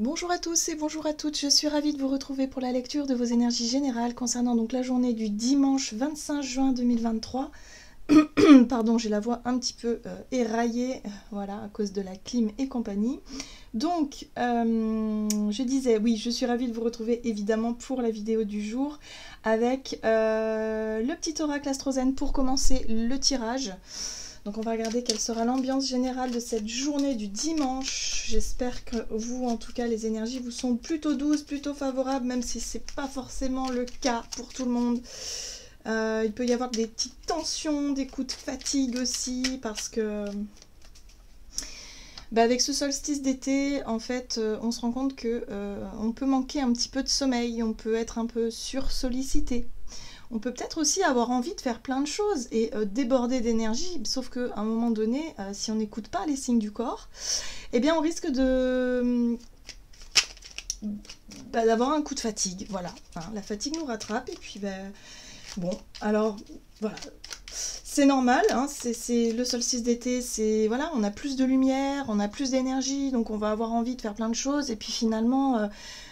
Bonjour à tous et bonjour à toutes, je suis ravie de vous retrouver pour la lecture de vos énergies générales concernant donc la journée du dimanche 25 juin 2023. Pardon, j'ai la voix un petit peu éraillée, voilà, à cause de la clim et compagnie. Donc, je disais, oui, je suis ravie de vous retrouver évidemment pour la vidéo du jour avec le petit oracle astrozène pour commencer le tirage. Donc on va regarder quelle sera l'ambiance générale de cette journée du dimanche. J'espère que vous, en tout cas, les énergies vous sont plutôt douces, plutôt favorables, même si ce n'est pas forcément le cas pour tout le monde. Il peut y avoir des petites tensions, des coups de fatigue aussi, parce que avec ce solstice d'été, en fait, on se rend compte que on peut manquer un petit peu de sommeil, on peut être un peu sursollicité. On peut peut-être aussi avoir envie de faire plein de choses et déborder d'énergie, sauf qu'à un moment donné, si on n'écoute pas les signes du corps, eh bien on risque d'avoir un coup de fatigue, voilà. Hein, la fatigue nous rattrape et puis bon, alors voilà. C'est normal, hein, c'est le solstice d'été, c'est voilà, on a plus de lumière, on a plus d'énergie, donc on va avoir envie de faire plein de choses, et puis finalement,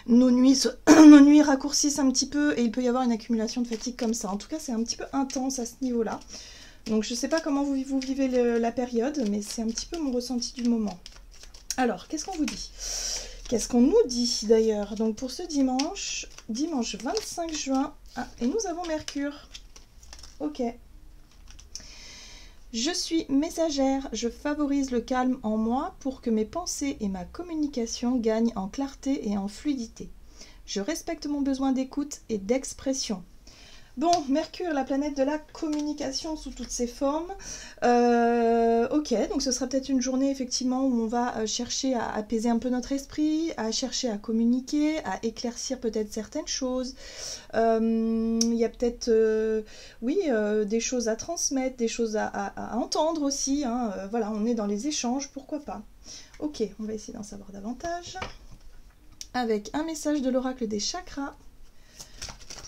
nos nuits raccourcissent un petit peu, et il peut y avoir une accumulation de fatigue comme ça. En tout cas, c'est un petit peu intense à ce niveau-là. Donc je ne sais pas comment vous vivez la période, mais c'est un petit peu mon ressenti du moment. Alors, qu'est-ce qu'on vous dit? Qu'est-ce qu'on nous dit d'ailleurs? Donc pour ce dimanche 25 juin, et nous avons Mercure. Ok. Je suis messagère, je favorise le calme en moi pour que mes pensées et ma communication gagnent en clarté et en fluidité. Je respecte mon besoin d'écoute et d'expression. Bon, Mercure, la planète de la communication sous toutes ses formes. Ok, donc ce sera peut-être une journée effectivement où on va chercher à apaiser un peu notre esprit, à chercher à communiquer, à éclaircir peut-être certaines choses. Il y a peut-être, des choses à transmettre, des choses à entendre aussi. Hein. Voilà, on est dans les échanges, pourquoi pas. Ok, on va essayer d'en savoir davantage. Avec un message de l'oracle des chakras.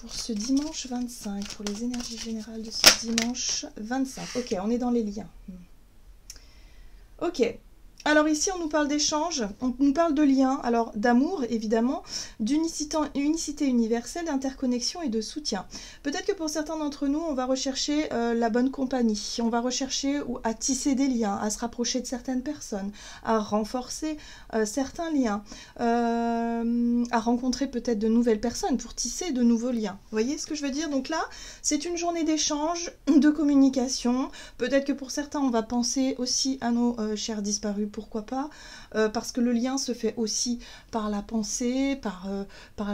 Pour ce dimanche 25, pour les énergies générales de ce dimanche 25. Ok, on est dans les liens. Ok. Alors ici, on nous parle d'échange, on nous parle de liens, alors d'amour évidemment, d'unicité universelle, d'interconnexion et de soutien. Peut-être que pour certains d'entre nous, on va rechercher la bonne compagnie, on va rechercher à tisser des liens, à se rapprocher de certaines personnes, à renforcer certains liens, à rencontrer peut-être de nouvelles personnes pour tisser de nouveaux liens. Vous voyez ce que je veux dire? Donc là, c'est une journée d'échange, de communication. Peut-être que pour certains, on va penser aussi à nos chers disparus, pourquoi pas, parce que le lien se fait aussi par la pensée, par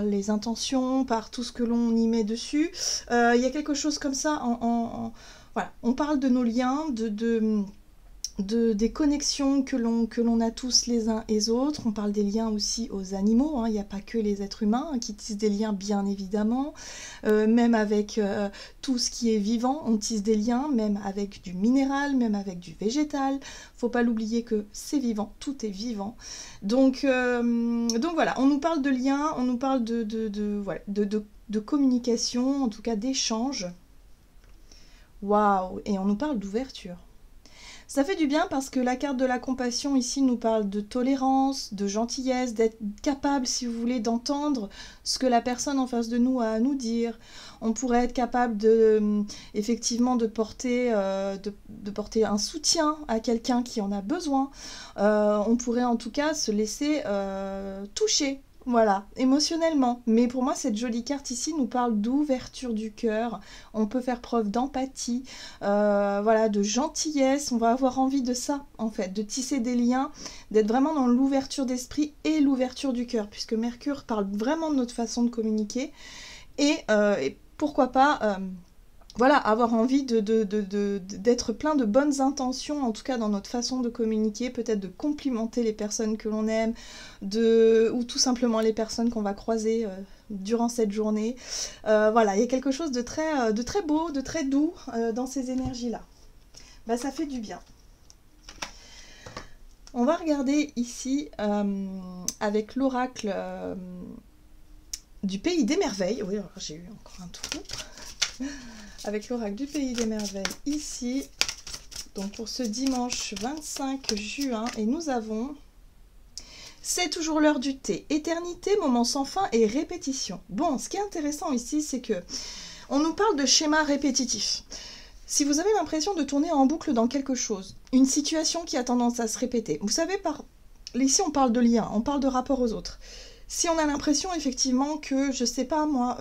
les intentions, par tout ce que l'on y met dessus. Il y a quelque chose comme ça, voilà. On parle de nos liens, des connexions que l'on a tous les uns et les autres. On parle des liens aussi aux animaux, hein. Il n'y a pas que les êtres humains qui tissent des liens, bien évidemment, même avec tout ce qui est vivant, on tisse des liens, même avec du minéral, même avec du végétal. Faut pas l'oublier que c'est vivant, tout est vivant. Donc voilà, on nous parle de liens, on nous parle de communication, en tout cas d'échange. Waouh! Et on nous parle d'ouverture. Ça fait du bien parce que la carte de la compassion ici nous parle de tolérance, de gentillesse, d'être capable, si vous voulez, d'entendre ce que la personne en face de nous a à nous dire. On pourrait être capable effectivement de porter un soutien à quelqu'un qui en a besoin. On pourrait en tout cas se laisser toucher. Voilà, émotionnellement. Mais pour moi, cette jolie carte ici nous parle d'ouverture du cœur. On peut faire preuve d'empathie, voilà, de gentillesse. On va avoir envie de ça, en fait, de tisser des liens, d'être vraiment dans l'ouverture d'esprit et l'ouverture du cœur, puisque Mercure parle vraiment de notre façon de communiquer. Et pourquoi pas... voilà, avoir envie d'être plein de bonnes intentions, en tout cas dans notre façon de communiquer, peut-être de complimenter les personnes que l'on aime, ou tout simplement les personnes qu'on va croiser durant cette journée. Voilà, il y a quelque chose de très beau, de très doux dans ces énergies-là. Ça fait du bien. On va regarder ici avec l'oracle du Pays des Merveilles. Oui, alors j'ai eu encore un trou. Avec l'oracle du Pays des Merveilles ici, donc pour ce dimanche 25 juin, et nous avons C'est toujours l'heure du thé. Éternité, moment sans fin et répétition. Bon, ce qui est intéressant ici, c'est que on nous parle de schémas répétitifs. Si vous avez l'impression de tourner en boucle dans quelque chose, une situation qui a tendance à se répéter, vous savez, ici on parle de lien, on parle de rapport aux autres. Si on a l'impression effectivement que, je sais pas moi,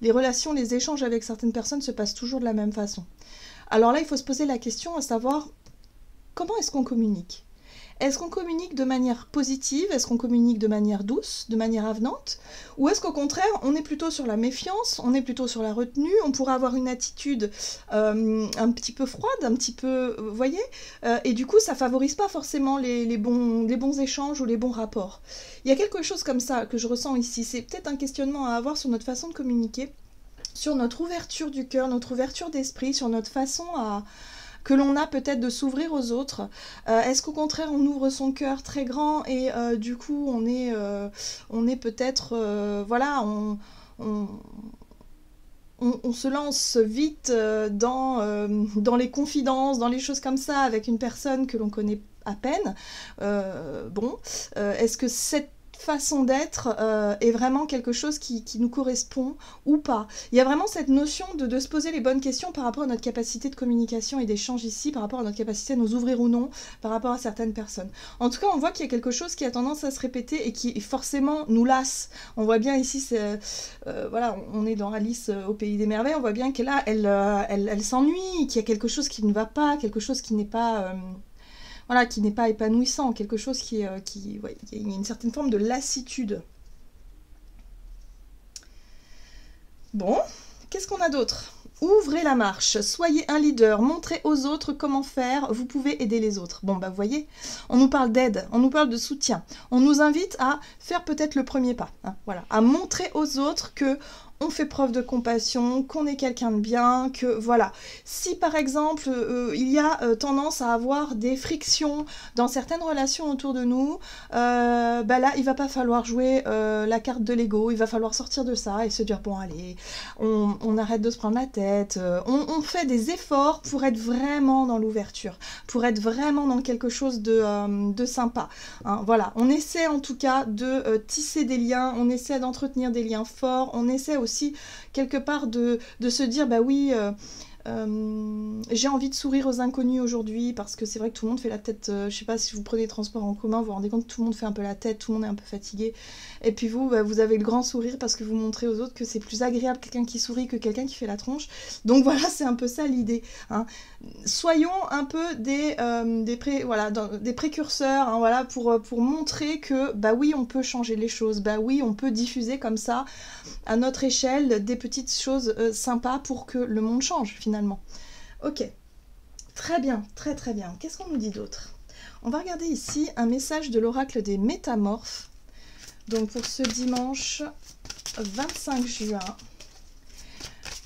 les relations, les échanges avec certaines personnes se passent toujours de la même façon. Alors là, il faut se poser la question à savoir, comment est-ce qu'on communique ? Est-ce qu'on communique de manière positive? Est-ce qu'on communique de manière douce, de manière avenante? Ou est-ce qu'au contraire, on est plutôt sur la méfiance, on est plutôt sur la retenue, on pourrait avoir une attitude un petit peu froide, un petit peu, vous voyez? Et du coup, ça favorise pas forcément les bons échanges ou les bons rapports. Il y a quelque chose comme ça que je ressens ici. C'est peut-être un questionnement à avoir sur notre façon de communiquer, sur notre ouverture du cœur, notre ouverture d'esprit, sur notre façon que l'on a peut-être de s'ouvrir aux autres. Est-ce qu'au contraire on ouvre son cœur très grand et du coup on est peut-être voilà, on se lance vite dans les confidences, dans les choses comme ça avec une personne que l'on connaît à peine. Est-ce que cette façon d'être est vraiment quelque chose qui nous correspond ou pas? Il y a vraiment cette notion de se poser les bonnes questions par rapport à notre capacité de communication et d'échange ici, par rapport à notre capacité à nous ouvrir ou non par rapport à certaines personnes. En tout cas, on voit qu'il y a quelque chose qui a tendance à se répéter et qui forcément nous lasse. On voit bien ici, voilà, on est dans Alice au Pays des Merveilles, on voit bien qu'elle elle s'ennuie, qu'il y a quelque chose qui ne va pas, quelque chose qui n'est pas... voilà, qui n'est pas épanouissant, quelque chose qui il y a une certaine forme de lassitude. Bon, qu'est-ce qu'on a d'autre? Ouvrez la marche, soyez un leader, montrez aux autres comment faire, vous pouvez aider les autres. Bon, bah vous voyez, on nous parle d'aide, on nous parle de soutien, on nous invite à faire peut-être le premier pas, hein, voilà, à montrer aux autres que on fait preuve de compassion, qu'on est quelqu'un de bien, que voilà. Si par exemple, il y a tendance à avoir des frictions dans certaines relations autour de nous, bah là, il va pas falloir jouer la carte de l'ego, il va falloir sortir de ça et se dire, bon allez, on arrête de se prendre la tête, on fait des efforts pour être vraiment dans l'ouverture, pour être vraiment dans quelque chose de sympa. Hein, voilà, on essaie en tout cas de tisser des liens, on essaie d'entretenir des liens forts, on essaie aussi quelque part de se dire bah oui j'ai envie de sourire aux inconnus aujourd'hui parce que c'est vrai que tout le monde fait la tête, je sais pas si vous prenez les transports en commun, vous vous rendez compte que tout le monde fait un peu la tête, tout le monde est un peu fatigué et puis vous, bah, vous avez le grand sourire parce que vous montrez aux autres que c'est plus agréable quelqu'un qui sourit que quelqu'un qui fait la tronche, donc voilà, c'est un peu ça l'idée, hein. Soyons un peu des précurseurs, hein, voilà, pour montrer que bah oui on peut changer les choses, bah oui on peut diffuser comme ça à notre échelle des petites choses sympas pour que le monde change finalement. Ok, très bien, très très bien. Qu'est-ce qu'on nous dit d'autre? On va regarder ici un message de l'oracle des métamorphes. Donc pour ce dimanche 25 juin,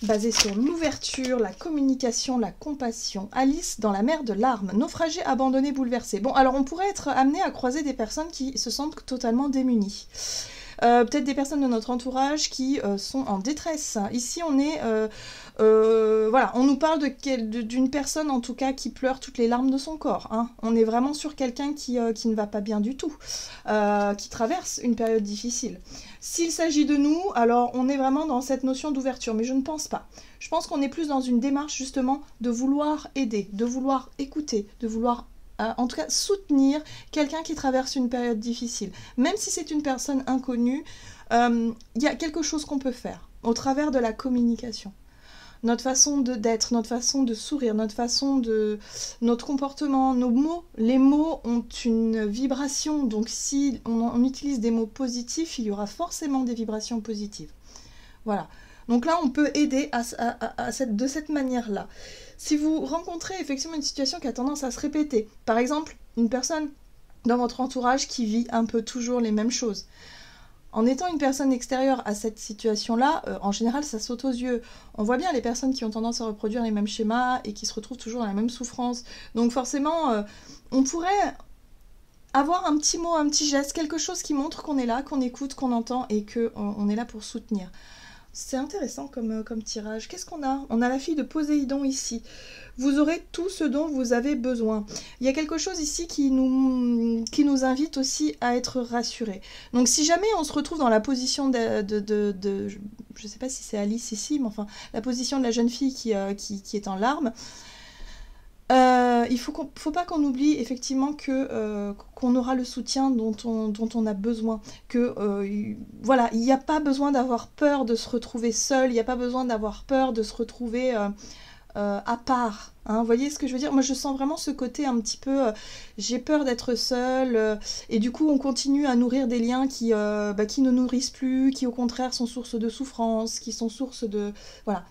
basé sur l'ouverture, la communication, la compassion. Alice dans la mer de larmes, naufragée, abandonnée, bouleversée. Bon, alors on pourrait être amené à croiser des personnes qui se sentent totalement démunies. Peut-être des personnes de notre entourage qui sont en détresse. Ici, on est... voilà, on nous parle d'une personne, en tout cas, qui pleure toutes les larmes de son corps. Hein. On est vraiment sur quelqu'un qui ne va pas bien du tout, qui traverse une période difficile. S'il s'agit de nous, alors on est vraiment dans cette notion d'ouverture, mais je ne pense pas. Je pense qu'on est plus dans une démarche, justement, de vouloir aider, de vouloir écouter, de vouloir... en tout cas, soutenir quelqu'un qui traverse une période difficile. Même si c'est une personne inconnue, il y a quelque chose qu'on peut faire au travers de la communication. Notre façon d'être, notre façon de sourire, notre comportement, nos mots. Les mots ont une vibration, donc si on utilise des mots positifs, il y aura forcément des vibrations positives. Voilà. Donc là, on peut aider de cette manière-là. Si vous rencontrez effectivement une situation qui a tendance à se répéter, par exemple, une personne dans votre entourage qui vit un peu toujours les mêmes choses, en étant une personne extérieure à cette situation-là, en général, ça saute aux yeux. On voit bien les personnes qui ont tendance à reproduire les mêmes schémas et qui se retrouvent toujours dans la même souffrance. Donc forcément, on pourrait avoir un petit mot, un petit geste, quelque chose qui montre qu'on est là, qu'on écoute, qu'on entend et qu'on est là pour soutenir. C'est intéressant comme tirage. Qu'est-ce qu'on a? On a la fille de Poséidon ici. Vous aurez tout ce dont vous avez besoin. Il y a quelque chose ici qui nous invite aussi à être rassurés. Donc si jamais on se retrouve dans la position je ne sais pas si c'est Alice ici, mais enfin, la position de la jeune fille qui est en larmes, il faut pas qu'on oublie effectivement qu'on aura le soutien dont on a besoin. Voilà, il n'y a pas besoin d'avoir peur de se retrouver seul, il n'y a pas besoin d'avoir peur de se retrouver à part. Hein, vous voyez ce que je veux dire? Moi, je sens vraiment ce côté un petit peu j'ai peur d'être seule, et du coup, on continue à nourrir des liens qui ne nourrissent plus, qui au contraire sont source de souffrance, qui sont source de... Voilà.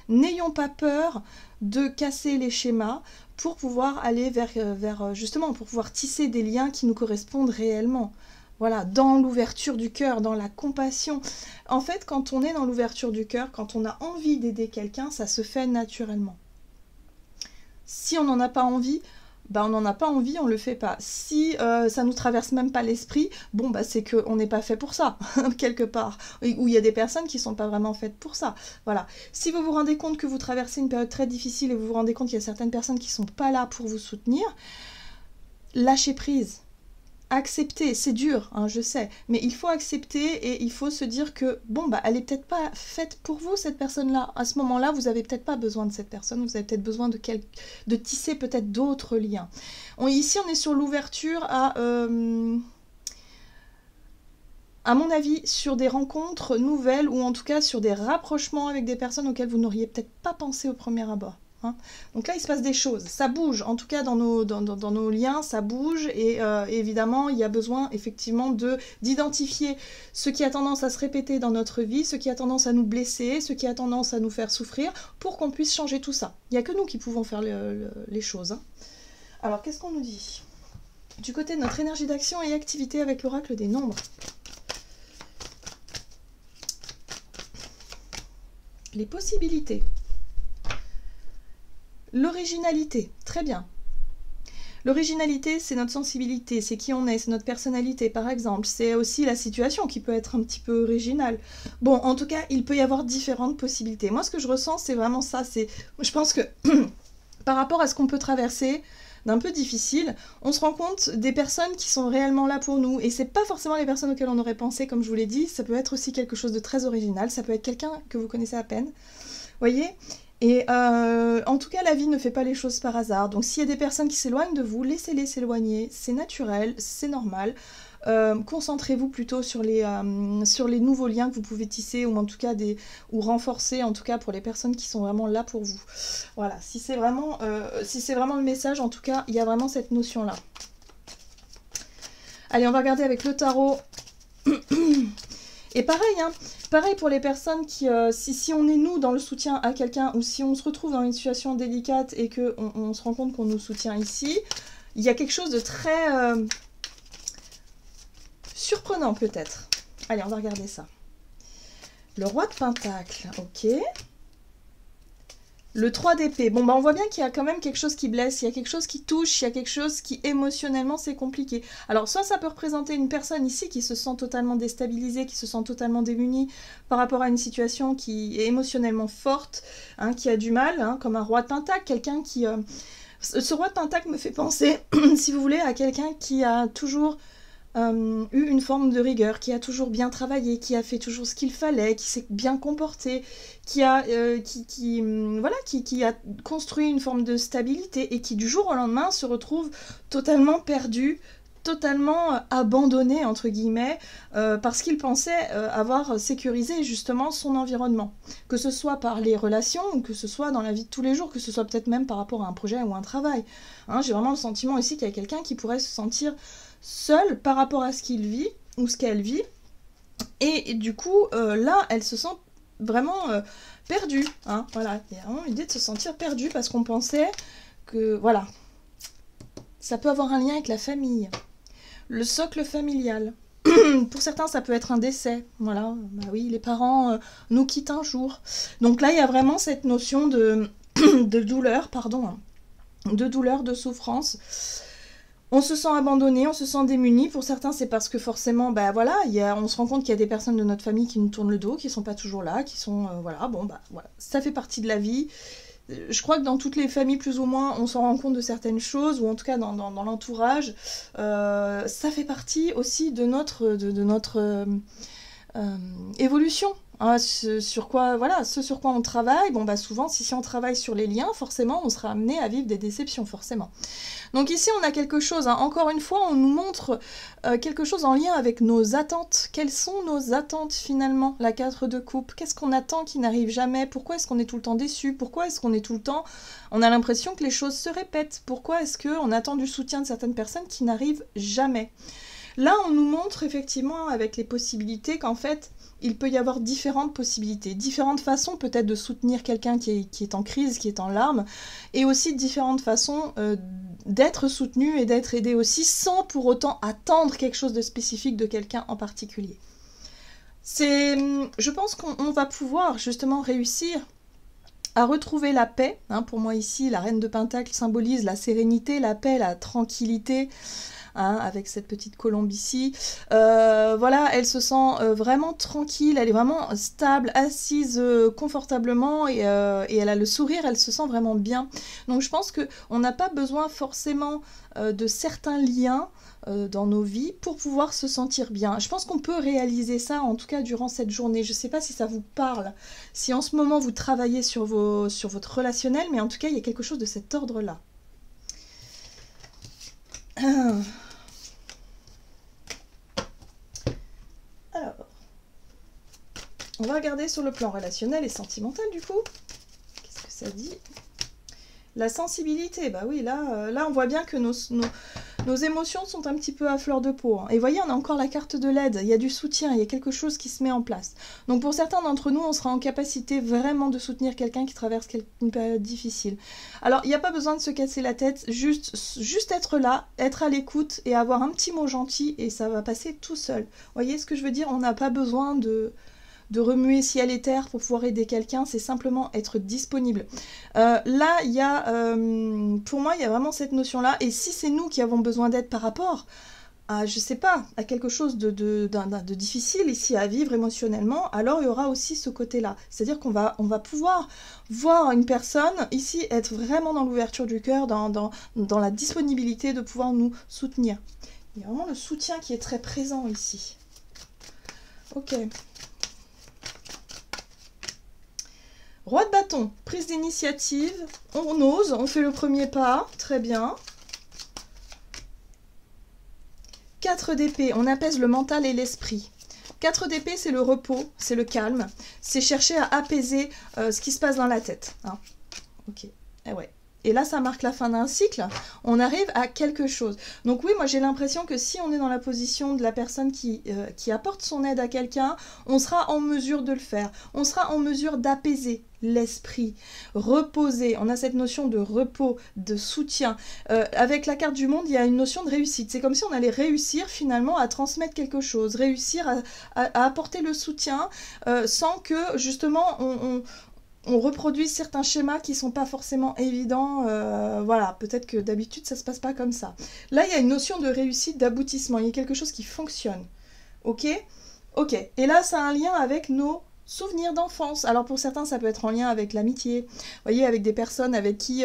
N'ayons pas peur de casser les schémas pour pouvoir aller vers justement, pour pouvoir tisser des liens qui nous correspondent réellement. Voilà, dans l'ouverture du cœur, dans la compassion. En fait, quand on est dans l'ouverture du cœur, quand on a envie d'aider quelqu'un, ça se fait naturellement. Si on n'en a pas envie, on n'en a pas envie, on le fait pas. Si ça nous traverse même pas l'esprit, bon, c'est qu'on n'est pas fait pour ça, quelque part. Ou il y a des personnes qui sont pas vraiment faites pour ça. Voilà. Si vous vous rendez compte que vous traversez une période très difficile et vous vous rendez compte qu'il y a certaines personnes qui sont pas là pour vous soutenir, lâchez prise. Accepter, c'est dur, hein, je sais, mais il faut accepter et il faut se dire que, elle est peut-être pas faite pour vous, cette personne-là. À ce moment-là, vous avez peut-être pas besoin de cette personne, vous avez peut-être besoin de tisser peut-être d'autres liens. Ici, on est sur l'ouverture à mon avis, sur des rencontres nouvelles ou en tout cas sur des rapprochements avec des personnes auxquelles vous n'auriez peut-être pas pensé au premier abord. Hein. Donc là, il se passe des choses, ça bouge, en tout cas dans nos liens, ça bouge, et évidemment, il y a besoin effectivement d'identifier ce qui a tendance à se répéter dans notre vie, ce qui a tendance à nous blesser, ce qui a tendance à nous faire souffrir, pour qu'on puisse changer tout ça. Il n'y a que nous qui pouvons faire les choses. Hein. Alors, qu'est-ce qu'on nous dit? Du côté de notre énergie d'action et activité avec l'oracle des nombres. Les possibilités. L'originalité, très bien. L'originalité, c'est notre sensibilité, c'est qui on est, c'est notre personnalité, par exemple. C'est aussi la situation qui peut être un petit peu originale. Bon, en tout cas, il peut y avoir différentes possibilités. Moi, ce que je ressens, c'est vraiment ça. Je pense que par rapport à ce qu'on peut traverser d'un peu difficile, on se rend compte des personnes qui sont réellement là pour nous. Et c'est pas forcément les personnes auxquelles on aurait pensé, comme je vous l'ai dit. Ça peut être aussi quelque chose de très original. Ça peut être quelqu'un que vous connaissez à peine. Vous voyez ? Et en tout cas, la vie ne fait pas les choses par hasard. Donc s'il y a des personnes qui s'éloignent de vous, laissez-les s'éloigner. C'est naturel, c'est normal. Concentrez-vous plutôt sur les nouveaux liens que vous pouvez tisser, ou en tout cas ou renforcer, en tout cas pour les personnes qui sont vraiment là pour vous. Voilà, si c'est vraiment le message, en tout cas, il y a vraiment cette notion-là. Allez, on va regarder avec le tarot. Et pareil, hein, pareil pour les personnes qui, si on est nous dans le soutien à quelqu'un, ou si on se retrouve dans une situation délicate et qu'on se rend compte qu'on nous soutient ici, il y a quelque chose de très surprenant peut-être. Allez, on va regarder ça. Le roi de Pentacle, ok. Le 3 d'épée. Bon, on voit bien qu'il y a quand même quelque chose qui blesse, il y a quelque chose qui touche, il y a quelque chose qui émotionnellement c'est compliqué. Alors soit ça peut représenter une personne ici qui se sent totalement déstabilisée, qui se sent totalement démunie par rapport à une situation qui est émotionnellement forte, hein, qui a du mal, hein, comme un roi de Pentacle, quelqu'un qui... Ce roi de Pentacle me fait penser, si vous voulez, à quelqu'un qui a toujours... eu une forme de rigueur, qui a toujours bien travaillé, qui a fait toujours ce qu'il fallait, qui s'est bien comporté, qui a construit une forme de stabilité et qui du jour au lendemain se retrouve totalement perdu, totalement abandonné entre guillemets, parce qu'il pensait avoir sécurisé justement son environnement, que ce soit par les relations ou que ce soit dans la vie de tous les jours, que ce soit peut-être même par rapport à un projet ou un travail. Hein, j'ai vraiment le sentiment ici qu'il y a quelqu'un qui pourrait se sentir seule par rapport à ce qu'il vit ou ce qu'elle vit, et du coup là elle se sent vraiment perdue, hein, voilà, il y a vraiment l'idée de se sentir perdue parce qu'on pensait que voilà, ça peut avoir un lien avec la famille, le socle familial. Pour certains ça peut être un décès, voilà, bah oui, les parents nous quittent un jour, donc là il y a vraiment cette notion de douleur, pardon, de douleur, de souffrance. On se sent abandonné, on se sent démuni. Pour certains, c'est parce que forcément, bah voilà, on se rend compte qu'il y a des personnes de notre famille qui nous tournent le dos, qui sont pas toujours là, qui sont, voilà, bon, bah voilà, ça fait partie de la vie. Je crois que dans toutes les familles, plus ou moins, on s'en rend compte de certaines choses, ou en tout cas dans l'entourage. Ça fait partie aussi de notre évolution. Hein, ce sur quoi on travaille, bon bah souvent si on travaille sur les liens, forcément on sera amené à vivre des déceptions, forcément. Donc ici on a quelque chose, hein, encore une fois on nous montre quelque chose en lien avec nos attentes. Quelles sont nos attentes finalement, la 4 de coupe? Qu'est-ce qu'on attend qui n'arrive jamais? Pourquoi est-ce qu'on est tout le temps déçu? Pourquoi est-ce qu'on est tout le temps... On a l'impression que les choses se répètent. Pourquoi est-ce qu'on attend du soutien de certaines personnes qui n'arrivent jamais? Là on nous montre effectivement avec les possibilités qu'en fait il peut y avoir différentes possibilités, différentes façons peut-être de soutenir quelqu'un qui est en crise, qui est en larmes, et aussi différentes façons d'être soutenu et d'être aidé aussi, sans pour autant attendre quelque chose de spécifique de quelqu'un en particulier. Je pense qu'on va pouvoir justement réussir à retrouver la paix. Hein, pour moi ici, la reine de Pentacle symbolise la sérénité, la paix, la tranquillité. Hein, avec cette petite colombe ici. Voilà, elle se sent vraiment tranquille, elle est vraiment stable, assise confortablement et elle a le sourire, elle se sent vraiment bien. Donc je pense qu'on n'a pas besoin forcément de certains liens dans nos vies pour pouvoir se sentir bien. Je pense qu'on peut réaliser ça, en tout cas durant cette journée. Je ne sais pas si ça vous parle, si en ce moment vous travaillez sur votre relationnel, mais en tout cas il y a quelque chose de cet ordre-là. Alors, on va regarder sur le plan relationnel et sentimental du coup. Qu'est-ce que ça dit? La sensibilité, bah oui, là on voit bien que nos émotions sont un petit peu à fleur de peau. Hein. Et vous voyez, on a encore la carte de l'aide, il y a du soutien, il y a quelque chose qui se met en place. Donc pour certains d'entre nous, on sera en capacité vraiment de soutenir quelqu'un qui traverse une période difficile. Alors, il n'y a pas besoin de se casser la tête, juste être là, être à l'écoute et avoir un petit mot gentil et ça va passer tout seul. Vous voyez ce que je veux dire? On n'a pas besoin de remuer ciel et terre pour pouvoir aider quelqu'un, c'est simplement être disponible. Là, il y a, pour moi, il y a vraiment cette notion-là, et si c'est nous qui avons besoin d'aide par rapport à, je sais pas, à quelque chose de difficile ici à vivre émotionnellement, alors il y aura aussi ce côté-là. C'est-à-dire qu'on va pouvoir voir une personne ici être vraiment dans l'ouverture du cœur, dans la disponibilité de pouvoir nous soutenir. Il y a vraiment le soutien qui est très présent ici. Ok. Roi de bâton, prise d'initiative, on ose, on fait le premier pas, très bien. 4 d'épée, on apaise le mental et l'esprit. 4 d'épée, c'est le repos, c'est le calme, c'est chercher à apaiser ce qui se passe dans la tête. Hein. Ok, eh ouais. Et là, ça marque la fin d'un cycle, on arrive à quelque chose. Donc oui, moi j'ai l'impression que si on est dans la position de la personne qui apporte son aide à quelqu'un, on sera en mesure de le faire. On sera en mesure d'apaiser l'esprit, reposer. On a cette notion de repos, de soutien. Avec la carte du monde, il y a une notion de réussite. C'est comme si on allait réussir finalement à transmettre quelque chose, réussir à apporter le soutien sans que justement on reproduit certains schémas qui sont pas forcément évidents. Voilà, peut-être que d'habitude ça se passe pas comme ça. Là, il y a une notion de réussite, d'aboutissement. Il y a quelque chose qui fonctionne. Ok. Et là, ça a un lien avec nos souvenirs d'enfance. Alors pour certains, ça peut être en lien avec l'amitié. Vous voyez, avec des personnes avec qui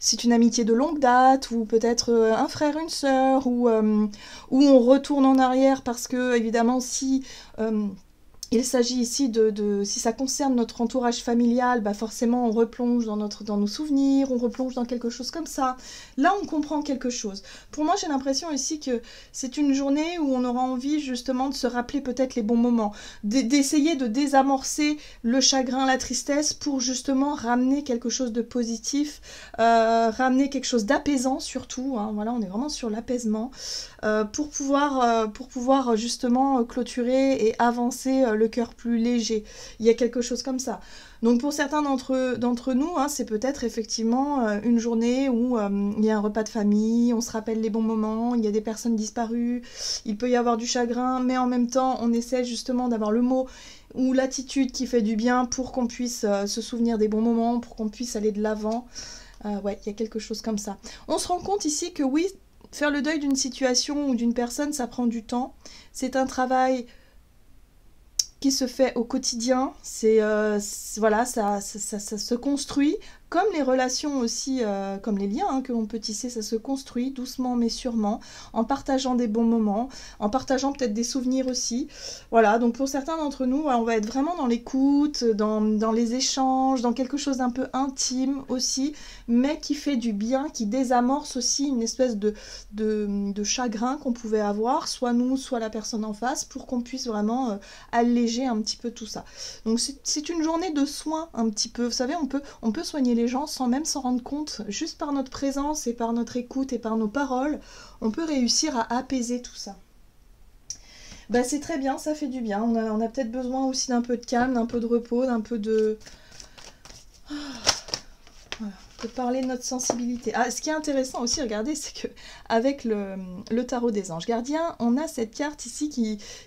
c'est une amitié de longue date, ou peut-être un frère, une sœur, ou on retourne en arrière parce que évidemment si il s'agit ici si ça concerne notre entourage familial, bah forcément on replonge dans nos souvenirs, on replonge dans quelque chose comme ça. Là, on comprend quelque chose. Pour moi, j'ai l'impression ici que c'est une journée où on aura envie justement de se rappeler peut-être les bons moments, d'essayer de désamorcer le chagrin, la tristesse, pour justement ramener quelque chose de positif, ramener quelque chose d'apaisant surtout. Hein, voilà, on est vraiment sur l'apaisement, pour pouvoir justement clôturer et avancer le cœur plus léger. Il y a quelque chose comme ça. Donc pour certains d'entre nous, hein, c'est peut-être effectivement une journée où il y a un repas de famille, on se rappelle les bons moments, il y a des personnes disparues, il peut y avoir du chagrin, mais en même temps on essaie justement d'avoir le mot ou l'attitude qui fait du bien pour qu'on puisse se souvenir des bons moments, pour qu'on puisse aller de l'avant. Ouais, il y a quelque chose comme ça. On se rend compte ici que oui, faire le deuil d'une situation ou d'une personne, ça prend du temps. C'est un travail qui se fait au quotidien. Voilà, ça se construit. Comme les relations aussi, comme les liens que l'on peut tisser, ça se construit doucement mais sûrement, en partageant des bons moments, en partageant peut-être des souvenirs aussi. Voilà, donc pour certains d'entre nous, on va être vraiment dans l'écoute, dans les échanges, dans quelque chose d'un peu intime aussi, mais qui fait du bien, qui désamorce aussi une espèce de chagrin qu'on pouvait avoir, soit nous, soit la personne en face, pour qu'on puisse vraiment alléger un petit peu tout ça. Donc c'est une journée de soins un petit peu. Vous savez, on peut soigner les gens sans même s'en rendre compte, juste par notre présence et par notre écoute et par nos paroles, on peut réussir à apaiser tout ça. Bah, c'est très bien, ça fait du bien. On a peut-être besoin aussi d'un peu de calme, d'un peu de repos, d'un peu de... Voilà, de parler de notre sensibilité. Ah, ce qui est intéressant aussi, regardez, c'est que avec le tarot des anges gardiens, on a cette carte ici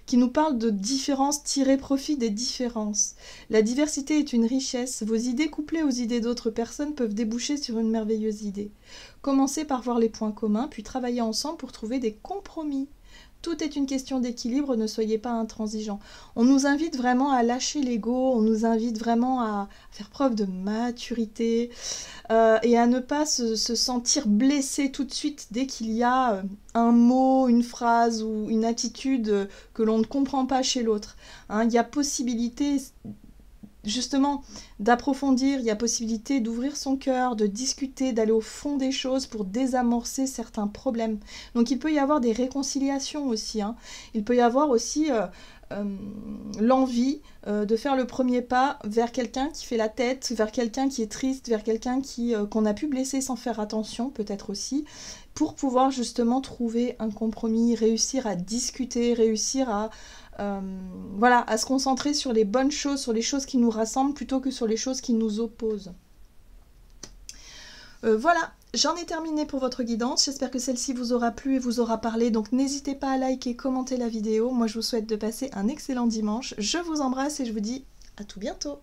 qui nous parle de différence, tirer profit des différences. La diversité est une richesse. Vos idées couplées aux idées d'autres personnes peuvent déboucher sur une merveilleuse idée. Commencez par voir les points communs, puis travaillez ensemble pour trouver des compromis. Tout est une question d'équilibre, ne soyez pas intransigeants. On nous invite vraiment à lâcher l'ego, on nous invite vraiment à faire preuve de maturité et à ne pas se sentir blessé tout de suite dès qu'il y a un mot, une phrase ou une attitude que l'on ne comprend pas chez l'autre. Il y a possibilité justement d'approfondir, il y a possibilité d'ouvrir son cœur, de discuter, d'aller au fond des choses pour désamorcer certains problèmes. Donc il peut y avoir des réconciliations aussi. Il peut y avoir aussi l'envie de faire le premier pas vers quelqu'un qui fait la tête, vers quelqu'un qui est triste, vers quelqu'un qu'on a pu blesser sans faire attention, peut-être aussi, pour pouvoir justement trouver un compromis, réussir à discuter, réussir à voilà, à se concentrer sur les bonnes choses, sur les choses qui nous rassemblent plutôt que sur les choses qui nous opposent. Voilà, j'en ai terminé pour votre guidance. J'espère que celle-ci vous aura plu et vous aura parlé. Donc n'hésitez pas à liker, commenter la vidéo. Moi, je vous souhaite de passer un excellent dimanche. Je vous embrasse et je vous dis à tout bientôt.